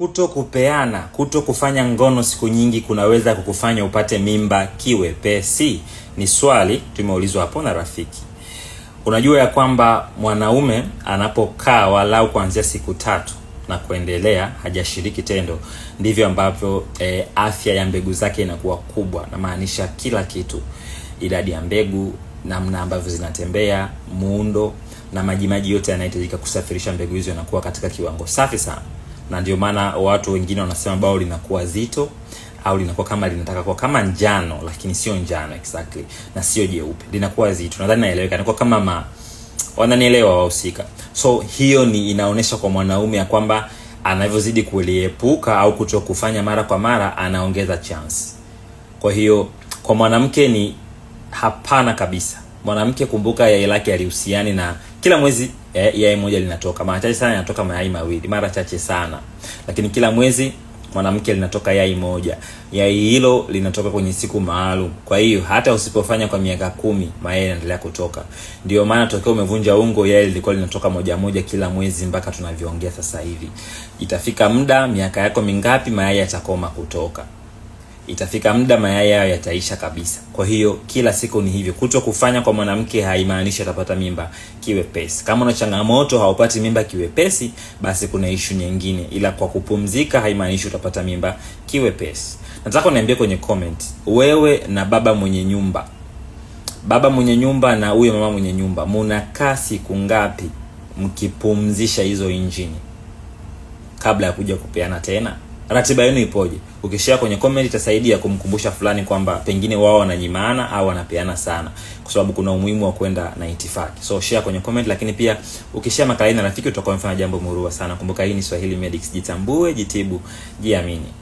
Kuto kufanya ngono siku nyingi kunaweza kukufanya upate mimba kiwepesi? Ni swali tumeulizwa hapo na rafiki. Unajua ya kwamba mwanaume anapokaa walau kuanzia siku 3 na kuendelea hajashiriki tendo, ndivyo ambavyo afya ya mbegu zake inakuwa kubwa, na maanisha kila kitu: idadi ya mbegu, namna ambavyo zinatembea, muundo na majimaji yote yanayohitajika kusafirisha mbegu hizo yanakuwa katika kiwango safi sana. Na ndio maana watu wengine wanasema bao linakuwa zito au linakuwa kama linataka kuwa kama njano, lakini sio njano exactly, na sio jeupe, linakuwa zito. Nadhani naeleweka, inakuwa kama wananielewa wahusika. So hiyo ni inaonesha kwa mwanaume ya kwamba anavyozidi kuliepuka au kutokufanya mara kwa mara anaongeza chance. Kwa hiyo kwa mwanamke ni hapana kabisa. Mwanamke, kumbuka, yai lake alihusiani na kila mwezi yai moja linatoka. Mara chache sana yanatoka mayai mawili, mara chache sana. Lakini kila mwezi mwanamke linatoka yai moja. Yai hilo linatoka kwenye siku maalum. Kwa hiyo hata usipofanya kwa miaka 10, mayai yanaendelea kutoka. Ndio maana tokea umevunja ungo, yai lilikuwa linatoka moja kila mwezi mpaka tunavyoongea sasa hivi. Itafika muda, miaka yako mingapi, mayai yatakoma kutoka. Itafika muda mayai yao yataisha kabisa. Kwa hiyo kila siku ni hivyo. Kufanya kwa mwanamke haimaanishi atapata mimba kiwepesi. Kama una changamoto haupati mimba kiwepesi, basi kuna issue nyingine. Ila kwa kupumzika haimaanishi utapata mimba kiwepesi. Nataka uniambie kwenye comment, wewe na baba mwenye nyumba na huyo mama mwenye nyumba, mnakaa siku ngapi mkipumzisha hizo injini kabla ya kuja kupeana tena? Ratiba yenu ipoje? Ukishare kwenye comment itasaidia kumkumbusha fulani kwamba pengine wao wananyimana au wanapeana sana, kwa sababu kuna umuhimu wa kwenda na itifaki. So share kwenye comment, lakini pia ukishare makala hii na rafiki utakuwa umefanya jambo murua sana. Kumbuka hii ni Swahili Medics, jitambue, jitibu, jiamini.